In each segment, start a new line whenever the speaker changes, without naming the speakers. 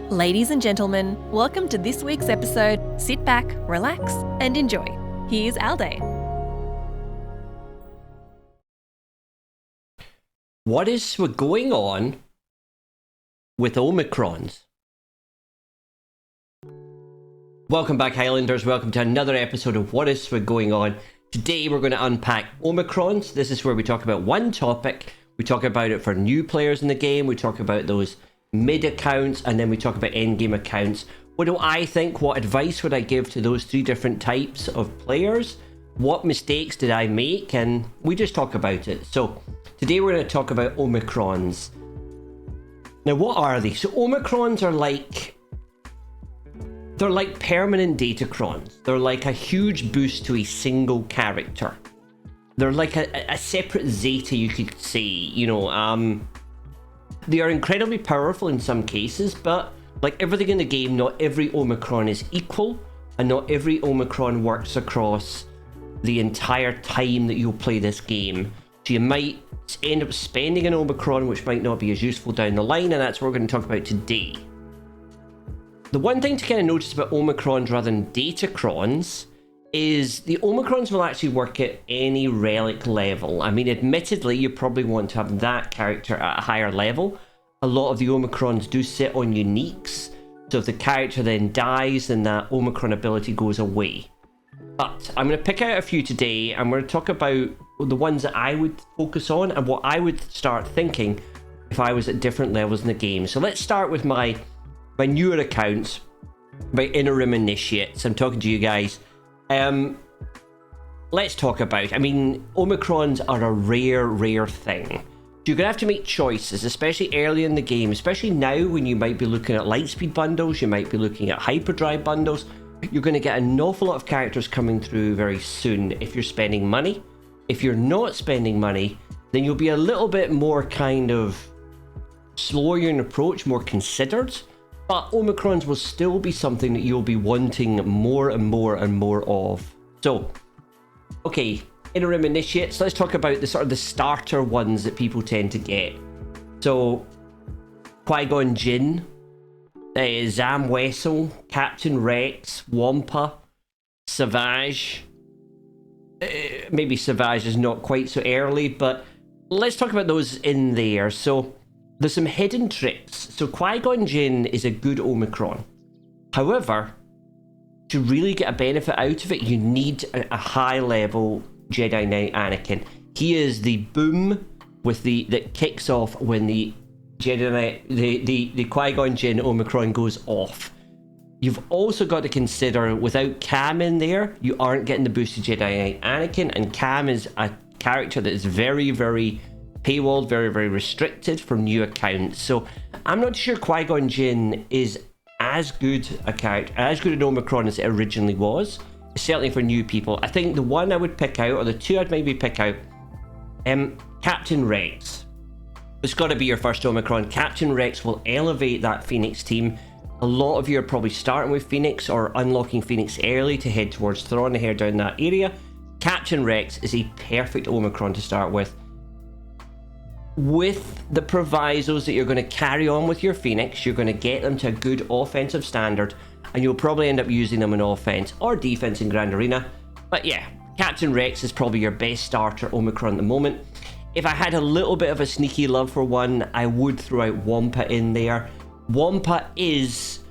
Ladies and gentlemen, welcome to this week's episode. Sit back, relax, and enjoy. Here's Alday.
What is going on with Omicrons? Welcome back, Highlanders. Welcome to another episode of What is going on. Today we're going to unpack Omicrons. This is where we talk about one topic. We talk about it for new players in the game. We talk about those mid accounts, and then we talk about endgame accounts. What do I think? What advice would I give to those three different types of players? What mistakes did I make? And we just talk about it. So today we're going to talk about Omicrons. Now, what are they? So Omicrons are like, they're like permanent datacrons. They're like a huge boost to a single character. They're like a separate Zeta, you could say. You know, they are incredibly powerful in some cases, but like everything in the game, not every Omicron is equal, and not every Omicron works across the entire time that you'll play this game. So you might end up spending an Omicron, which might not be as useful down the line, and that's what we're going to talk about today. The one thing to kind of notice about Omicrons rather than Datacrons is the Omicrons will actually work at any relic level. I mean, admittedly, you probably want to have that character at a higher level. A lot of the Omicrons do sit on uniques, so if the character then dies, then that Omicron ability goes away. But I'm going to pick out a few today, and we're going to talk about the ones that I would focus on and what I would start thinking if I was at different levels in the game. So let's start with my newer accounts, my interim initiates. I'm talking to you guys. Let's talk about, I mean, Omicrons are a rare thing. You're going to have to make choices, especially early in the game, especially now when you might be looking at lightspeed bundles, you might be looking at hyperdrive bundles. You're going to get an awful lot of characters coming through very soon if you're spending money. If you're not spending money, then you'll be a little bit more kind of slower in approach, more considered. But Omicrons will still be something that you'll be wanting more and more and more of. So, okay, interim initiates. Let's talk about the sort of the starter ones that people tend to get. So, Qui-Gon Jinn, Zam Wessel, Captain Rex, Wampa, Savage. Maybe Savage is not quite so early, but let's talk about those in there. So, there's some hidden tricks. So Qui-Gon Jinn is a good Omicron. However, to really get a benefit out of it, you need a high level Jedi Knight Anakin. He is the boom with that kicks off when the Jedi Knight, the Qui-Gon Jinn Omicron goes off. You've also got to consider, without Cam in there, you aren't getting the boosted Jedi Knight Anakin, and Cam is a character that is very paywalled, very restricted from new accounts. So I'm not sure Qui-Gon Jinn is as good a character, as good an Omicron as it originally was, certainly for new people. I think the one I would pick out, or the two I'd maybe pick out, Captain Rex. It's got to be your first Omicron. Captain Rex will elevate that Phoenix team. A lot of you are probably starting with Phoenix or unlocking Phoenix early to head towards Thrawn and head down that area. Captain Rex is a perfect Omicron to start with the provisos that you're going to carry on with your Phoenix. You're going to get them to a good offensive standard, and you'll probably end up using them in offense or defense in Grand Arena. But yeah, Captain Rex is probably your best starter Omicron at the moment. If I had a little bit of a sneaky love for one, I would throw out Wampa in there. Wampa is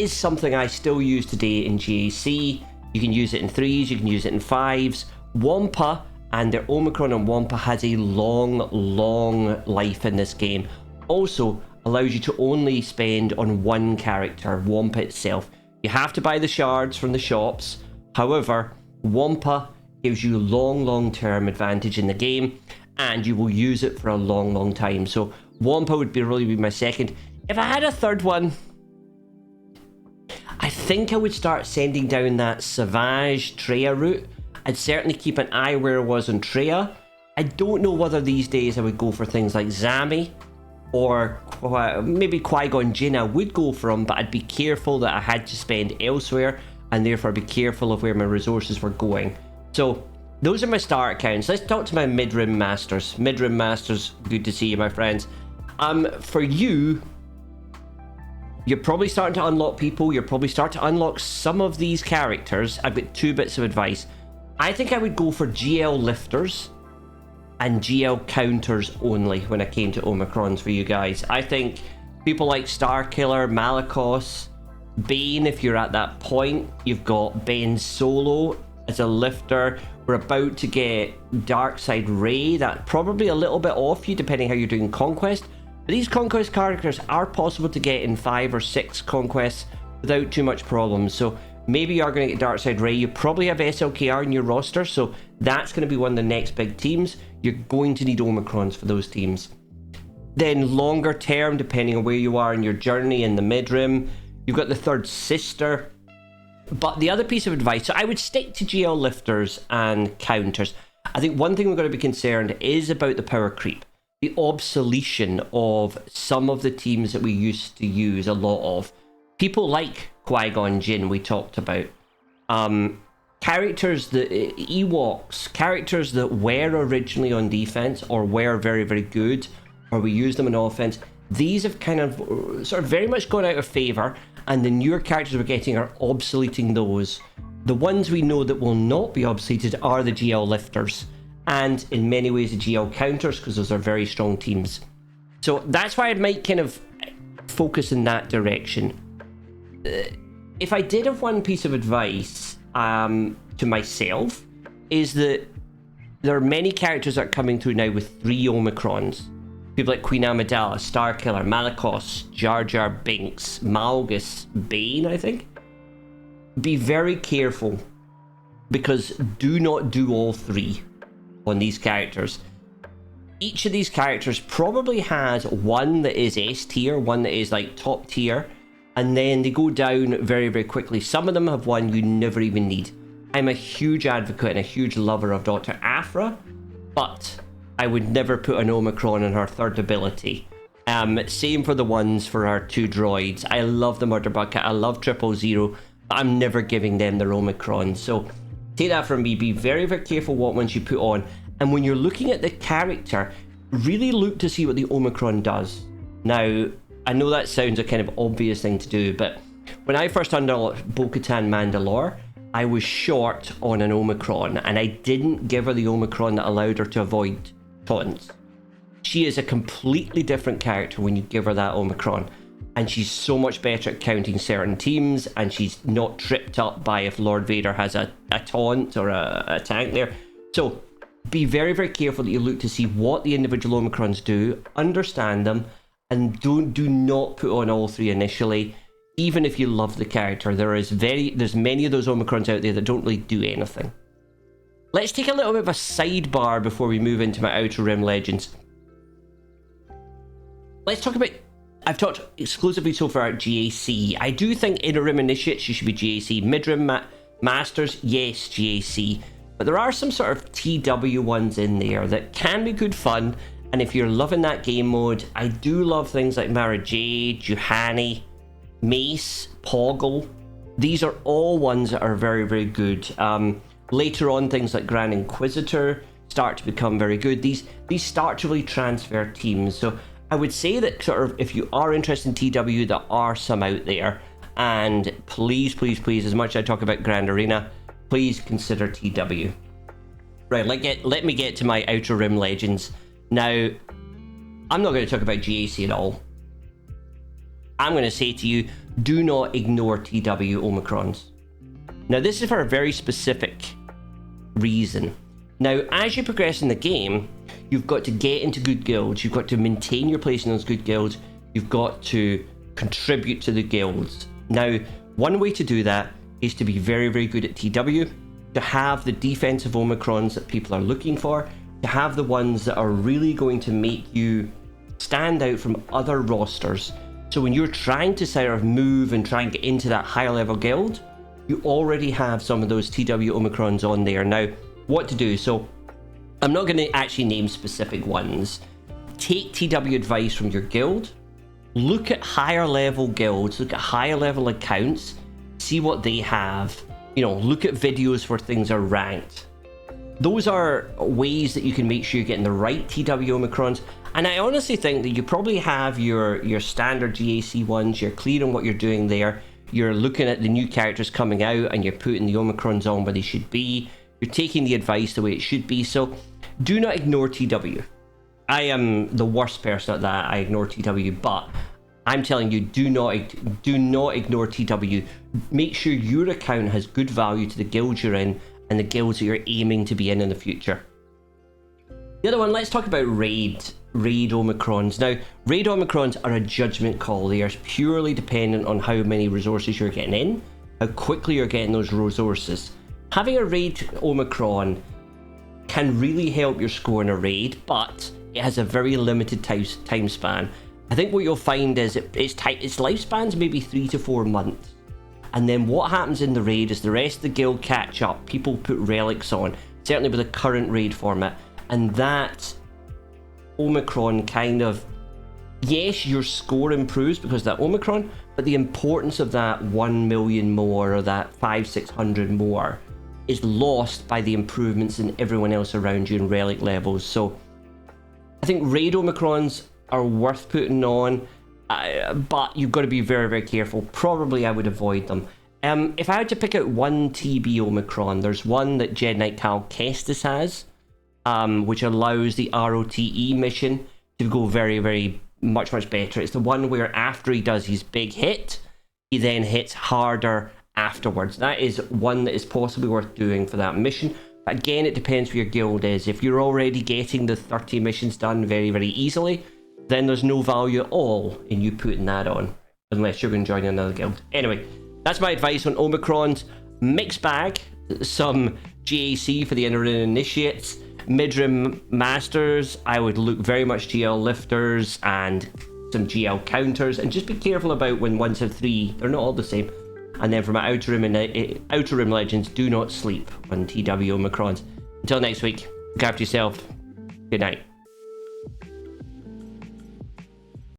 something I still use today in GAC. You can use it in 3s, you can use it in 5s. Wampa and their Omicron on Wampa has a long life in this game. Also allows you to only spend on one character, Wampa itself. You have to buy the shards from the shops. However, Wampa gives you long-term advantage in the game, and you will use it for a long time. So Wampa would really be my second. If I had a third one, I think I would start sending down that Savage Treya route. I'd certainly keep an eye where I was on Treya. I don't know whether these days I would go for things like Zami or maybe Qui-Gon Jinn I would go from, but I'd be careful that I had to spend elsewhere and therefore be careful of where my resources were going. So those are my start accounts. Let's talk to my mid-rim masters. Mid-rim masters, good to see you, my friends. For you, you're probably starting to unlock people. You're probably starting to unlock some of these characters. I've got 2 bits of advice. I think I would go for GL lifters and GL counters only when it came to Omicrons for you guys. I think people like Starkiller, Malicos, Bane, if you're at that point. You've got Bane solo as a lifter. We're about to get Darkside Ray. That's probably a little bit off you depending how you're doing Conquest. But these Conquest characters are possible to get in 5 or 6 Conquests without too much problem. So maybe you are going to get Darkside Ray. You probably have SLKR in your roster, so that's going to be one of the next big teams. You're going to need Omicrons for those teams. Then longer term, depending on where you are in your journey in the mid-rim, you've got the third sister. But the other piece of advice, so I would stick to GL lifters and counters. I think one thing we're going to be concerned is about the power creep. The obsolescence of some of the teams that we used to use a lot of. People like Qui-Gon Jinn we talked about. Characters that Ewoks, characters that were originally on defense or were very, very good, or we use them in offense. These have kind of sort of very much gone out of favor, and the newer characters we're getting are obsoleting those. The ones we know that will not be obsoleted are the GL lifters, and in many ways the GL counters, because those are very strong teams. So that's why I might kind of focus in that direction. If I did have one piece of advice to myself, is that there are many characters that are coming through now with 3 Omicrons. People like Queen Amidala, Starkiller, Malicos, Jar Jar Binks, Malgus, Bane, I think. Be very careful, because do not do all 3 on these characters. Each of these characters probably has one that is S tier, one that is like top tier, and then they go down very, very quickly. Some of them have one you never even need. I'm a huge advocate and a huge lover of Dr. Aphra, but I would never put an Omicron in her third ability. Same for the ones for our 2 droids. I love the Murder Bucket, I love 000, but I'm never giving them their Omicron. So take that from me, be very, very careful what ones you put on. And when you're looking at the character, really look to see what the Omicron does. Now, I know that sounds a kind of obvious thing to do, but when I first unlocked Bo-Katan Mandalore, I was short on an Omicron, and I didn't give her the Omicron that allowed her to avoid taunts. She is a completely different character when you give her that Omicron, and she's so much better at counting certain teams, and she's not tripped up by if Lord Vader has a taunt or a tank there. So be very, very careful that you look to see what the individual Omicrons do, understand them, and do not put on all 3 initially. Even if you love the character, there's many of those Omicrons out there that don't really do anything. Let's take a little bit of a sidebar before we move into my Outer Rim Legends. Let's talk about, I've talked exclusively so far about GAC. I do think Inner Rim Initiates, you should be GAC. Mid-Rim Masters, yes, GAC. But there are some sort of TW ones in there that can be good fun. And if you're loving that game mode, I do love things like Mara Jade, Juhani, Mace, Poggle. These are all ones that are very, very good. Later on, things like Grand Inquisitor start to become very good. These start to really transfer teams. So I would say that sort of if you are interested in TW, there are some out there. And please, please, please, as much as I talk about Grand Arena, please consider TW. Right, let me get to my Outer Rim Legends. Now, I'm not going to talk about GAC at all. I'm going to say to you, do not ignore TW Omicrons. Now, this is for a very specific reason. Now, as you progress in the game, you've got to get into good guilds. You've got to maintain your place in those good guilds. You've got to contribute to the guilds. Now, one way to do that is to be very, very good at TW, to have the defensive Omicrons that people are looking for, to have the ones that are really going to make you stand out from other rosters. So when you're trying to sort of move and try and get into that higher level guild, you already have some of those TW Omicrons on there. Now, what to do? So I'm not going to actually name specific ones. Take TW advice from your guild. Look at higher level guilds, look at higher level accounts, see what they have. You know, look at videos where things are ranked. those are ways that you can make sure you're getting the right TW Omicrons. And I honestly think that you probably have your standard GAC ones, you're clear on what you're doing there, you're looking at the new characters coming out and you're putting the Omicrons on where they should be, you're taking the advice the way it should be. So do not ignore TW. I am the worst person at that. I ignore TW, but I'm telling you, do not ignore TW. Make sure your account has good value to the guilds you're in and the guilds that you're aiming to be in the future. The other one, let's talk about raid Omicrons. Now, raid Omicrons are a judgment call. They are purely dependent on how many resources you're getting in, how quickly you're getting those resources. Having a raid Omicron can really help your score in a raid, but it has a very limited time span. I think what you'll find is its lifespan's maybe 3 to 4 months. And then what happens in the raid is the rest of the guild catch up. People put relics on, certainly with the current raid format. And that Omicron kind of, yes, your score improves because of that Omicron, but the importance of that 1 million more or that 500-600 more is lost by the improvements in everyone else around you in relic levels. So I think raid Omicrons are worth putting on, but you've got to be very, very careful. Probably I would avoid them. If I had to pick out one TB Omicron, there's one that Jedi Knight Cal Kestis has, which allows the ROTE mission to go very, very much better. It's the one where after he does his big hit, he then hits harder afterwards. That is one that is possibly worth doing for that mission. But again, it depends where your guild is. If you're already getting the 30 missions done very, very easily, then there's no value at all in you putting that on, unless you're going to join another guild. Anyway, that's my advice on Omicrons. Mixed bag, some GAC for the interim initiates, mid-rim masters. I would look very much GL lifters and some GL counters, and just be careful about when ones have 3, they're not all the same. And then from my outer rim legends, do not sleep on TW Omicrons. Until next week, look after yourself. Good night.